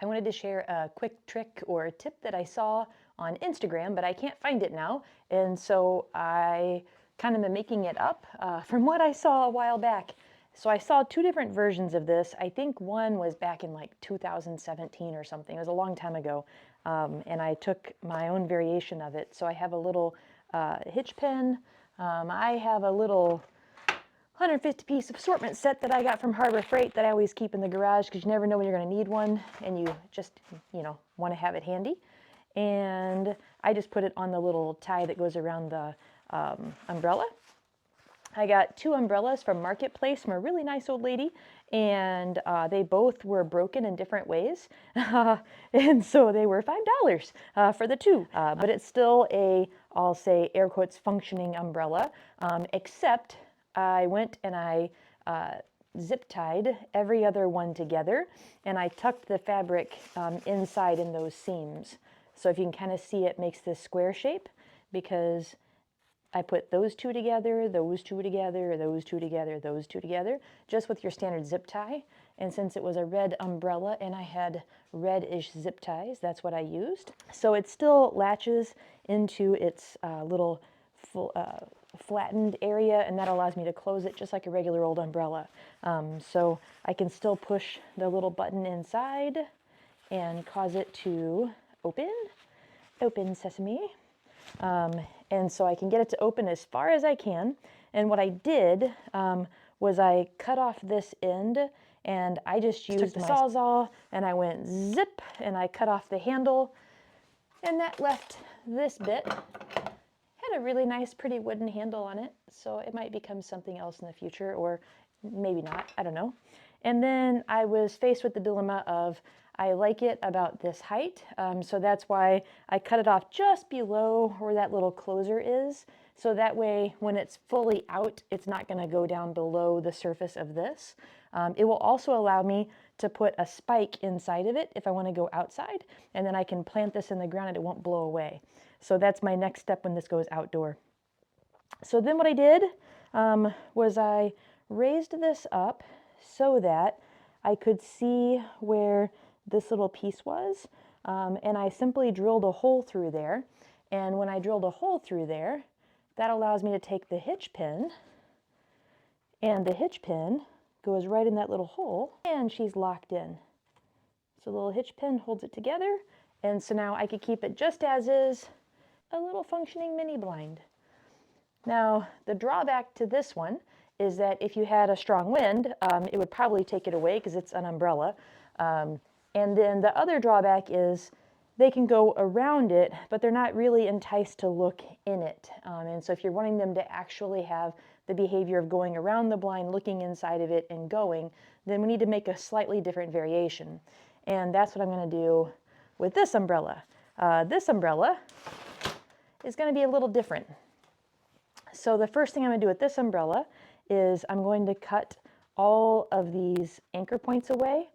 I wanted to share a quick trick or a tip that I saw on Instagram, but I can't find it now. And so I kind of am making it up from what I saw a while back. So I saw two different versions of this. I think one was back in like 2017 or something. It was a long time ago. And I took my own variation of it. So I have a little hitch pin. I have a little 150-piece assortment set that I got from Harbor Freight that I always keep in the garage because you never know when you're going to need one, and you just, want to have it handy. And I just put it on the little tie that goes around the umbrella. I got two umbrellas from Marketplace from a really nice old lady, and they both were broken in different ways. And so they were $5 for the two. But it's still a, I'll say, air quotes, functioning umbrella, except I went and I zip tied every other one together, and I tucked the fabric inside in those seams. So if you can kind of see, it makes this square shape because I put those two together, those two together, those two together, those two together, just with your standard zip tie. And since it was a red umbrella and I had reddish zip ties, that's what I used. So it still latches into its little flattened area, and that allows me to close it just like a regular old umbrella. So I can still push the little button inside and cause it to open sesame. And so I can get it to open as far as I can. And what I did was I cut off this end, and I just used the Sawzall, and I went zip, and I cut off the handle, and that left this bit. Had a really nice, pretty wooden handle on it, so it might become something else in the future, or maybe not, I don't know. And then I was faced with the dilemma of, I like it about this height, so that's why I cut it off just below where that little closer is, so that way when it's fully out, it's not going to go down below the surface of this. It will also allow me to put a spike inside of it if I want to go outside, and then I can plant this in the ground and it won't blow away. So that's my next step when this goes outdoor. So then what I did was I raised this up so that I could see where this little piece was, and I simply drilled a hole through there. And when I drilled a hole through there, that allows me to take the hitch pin, and the hitch pin goes right in that little hole, and she's locked in. So the little hitch pin holds it together, and so now I could keep it just as is, a little functioning mini blind. Now, the drawback to this one is that if you had a strong wind, it would probably take it away because it's an umbrella. And then the other drawback is they can go around it, but they're not really enticed to look in it. And so if you're wanting them to actually have the behavior of going around the blind, looking inside of it and going, then we need to make a slightly different variation. And that's what I'm going to do with this umbrella. This umbrella is going to be a little different. So the first thing I'm going to do with this umbrella is I'm going to cut all of these anchor points away.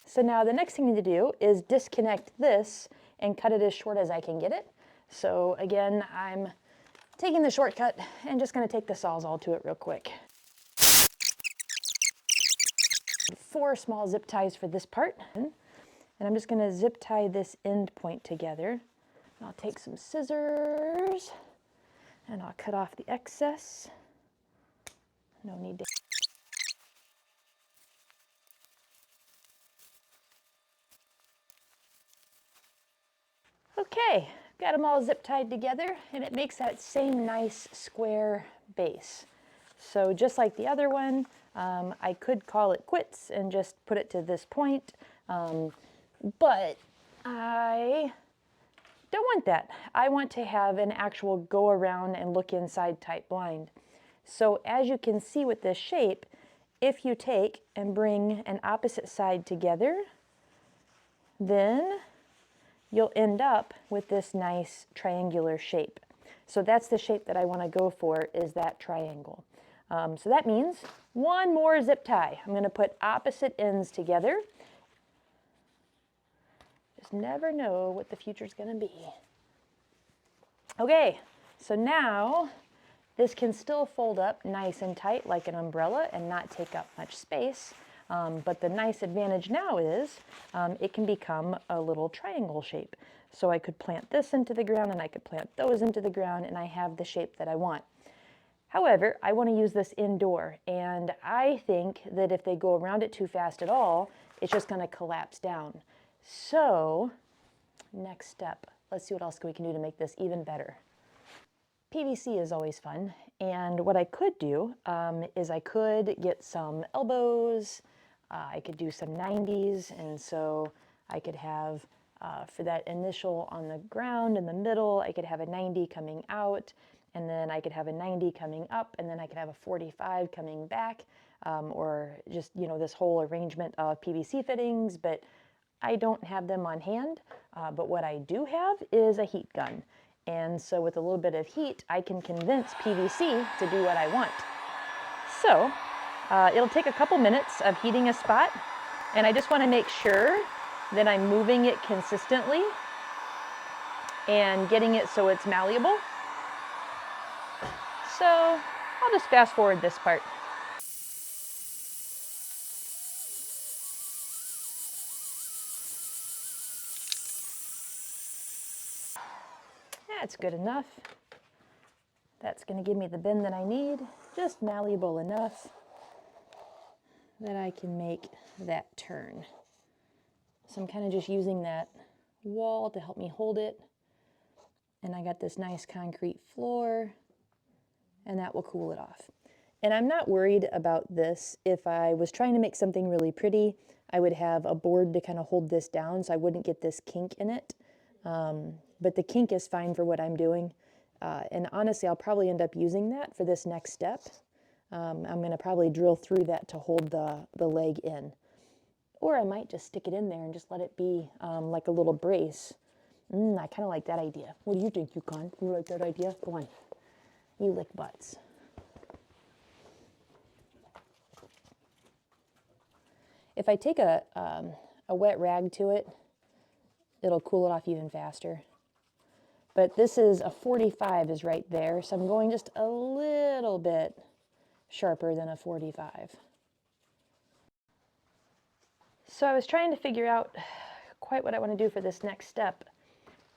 So now the next thing to do is disconnect this and cut it as short as I can get it. So again, I'm taking the shortcut and just going to take the Sawzall to it real quick. 4 small zip ties for this part. And I'm just going to zip tie this end point together. I'll take some scissors and I'll cut off the excess. No need to. Okay, got them all zip tied together, and it makes that same nice square base. So just like the other one, I could call it quits and just put it to this point, but I don't want that. I want to have an actual go around and look inside type blind. So as you can see with this shape, if you take and bring an opposite side together, then you'll end up with this nice triangular shape. So that's the shape that I want to go for, is that triangle. So that means one more zip tie. I'm going to put opposite ends together. Just never know what the future's going to be. Okay, So now this can still fold up nice and tight like an umbrella and not take up much space. But the nice advantage now is it can become a little triangle shape. So I could plant this into the ground and I could plant those into the ground and I have the shape that I want. However, I want to use this indoor, and I think that if they go around it too fast at all, it's just going to collapse down. So, next step, let's see what else we can do to make this even better. PVC is always fun, and what I could do is I could get some elbows, I could do some 90s, and so I could have, for that initial on the ground in the middle, I could have a 90 coming out, and then I could have a 90 coming up, and then I could have a 45 coming back, or just, you know, this whole arrangement of PVC fittings, but I don't have them on hand. But what I do have is a heat gun. And so with a little bit of heat, I can convince PVC to do what I want. So it'll take a couple minutes of heating a spot, and I just want to make sure that I'm moving it consistently and getting it so it's malleable. So I'll just fast forward this part. That's good enough. That's going to give me the bend that I need, just malleable enough that I can make that turn. So I'm kind of just using that wall to help me hold it. And I got this nice concrete floor, and that will cool it off. And I'm not worried about this. If I was trying to make something really pretty, I would have a board to kind of hold this down so I wouldn't get this kink in it. But the kink is fine for what I'm doing. And honestly, I'll probably end up using that for this next step. I'm going to probably drill through that to hold the leg in. Or I might just stick it in there and just let it be like a little brace. I kind of like that idea. What do you think, Yukon? You like that idea? Go on. You lick butts. If I take a wet rag to it, it'll cool it off even faster. But this is a 45 is right there, so I'm going just a little bit sharper than a 45. So I was trying to figure out quite what I want to do for this next step.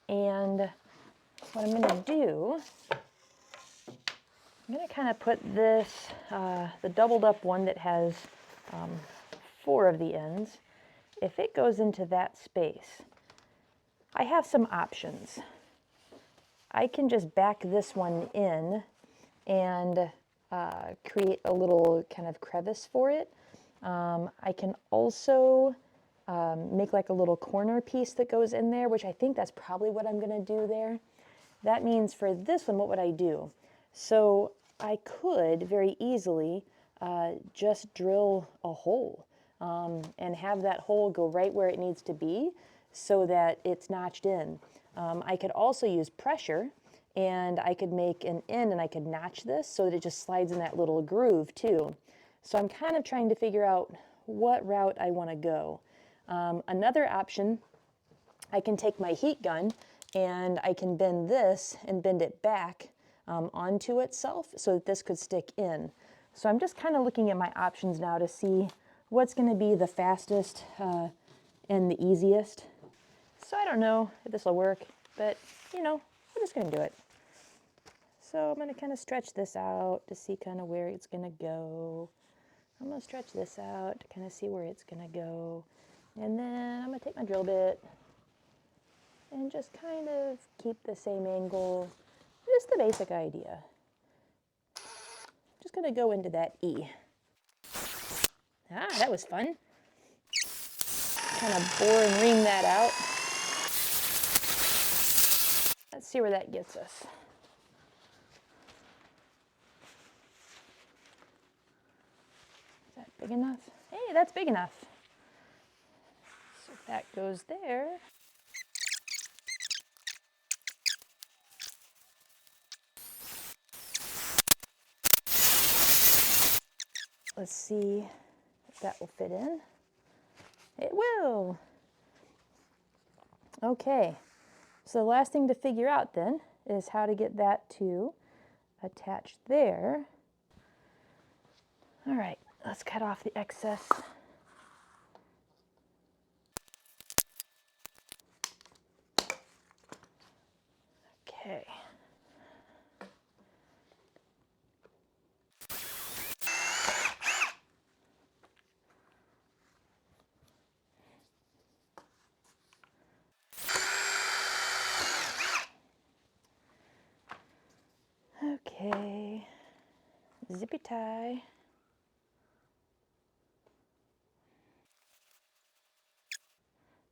And what I'm going to do, I'm going to kind of put this, the doubled up one that has 4 of the ends, if it goes into that space, I have some options. I can just back this one in and create a little kind of crevice for it. I can also make like a little corner piece that goes in there, which I think that's probably what I'm going to do there. That means for this one, what would I do? So I could very easily just drill a hole and have that hole go right where it needs to be so that it's notched in. I could also use pressure, and I could make an end and I could notch this so that it just slides in that little groove too. So I'm kind of trying to figure out what route I want to go. Another option, I can take my heat gun and I can bend this and bend it back onto itself so that this could stick in. So I'm just kind of looking at my options now to see what's going to be the fastest and the easiest. So I don't know if this will work, but you know, we're just going to do it. So I'm going to kind of stretch this out to see kind of where it's going to go. I'm going to stretch this out to kind of see where it's going to go. And then I'm going to take my drill bit and just kind of keep the same angle. Just the basic idea. Just going to go into that E. Ah, that was fun. Kind of bore and ream that out. Let's see where that gets us. Is that big enough? Hey, that's big enough. So if that goes there. Let's see if that will fit in. It will. Okay, so the last thing to figure out then is how to get that to attach there. All right, let's cut off the excess. Okay. Okay, zippy tie.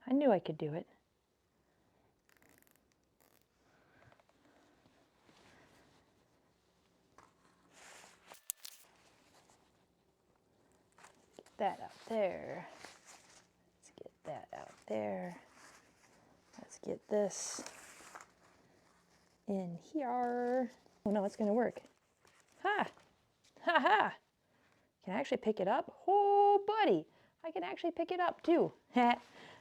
I knew I could do it. Get that out there. Let's get that out there. Let's get this in here. Oh no, it's gonna work. Ha! Ha ha! Can I actually pick it up? Oh, buddy, I can actually pick it up too. I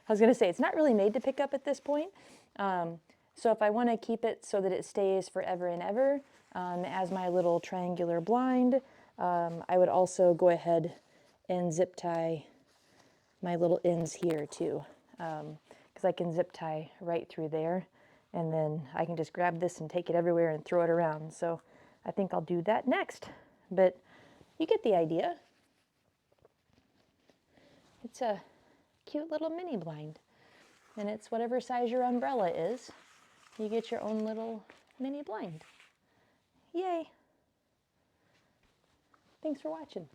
was gonna say, it's not really made to pick up at this point. So if I wanna keep it so that it stays forever and ever, as my little triangular blind, I would also go ahead and zip tie my little ends here too. Because I can zip tie right through there, and then I can just grab this and take it everywhere and throw it around. So I think I'll do that next, but you get the idea. It's a cute little mini blind, and it's whatever size your umbrella is. You get your own little mini blind. Yay! Thanks for watching.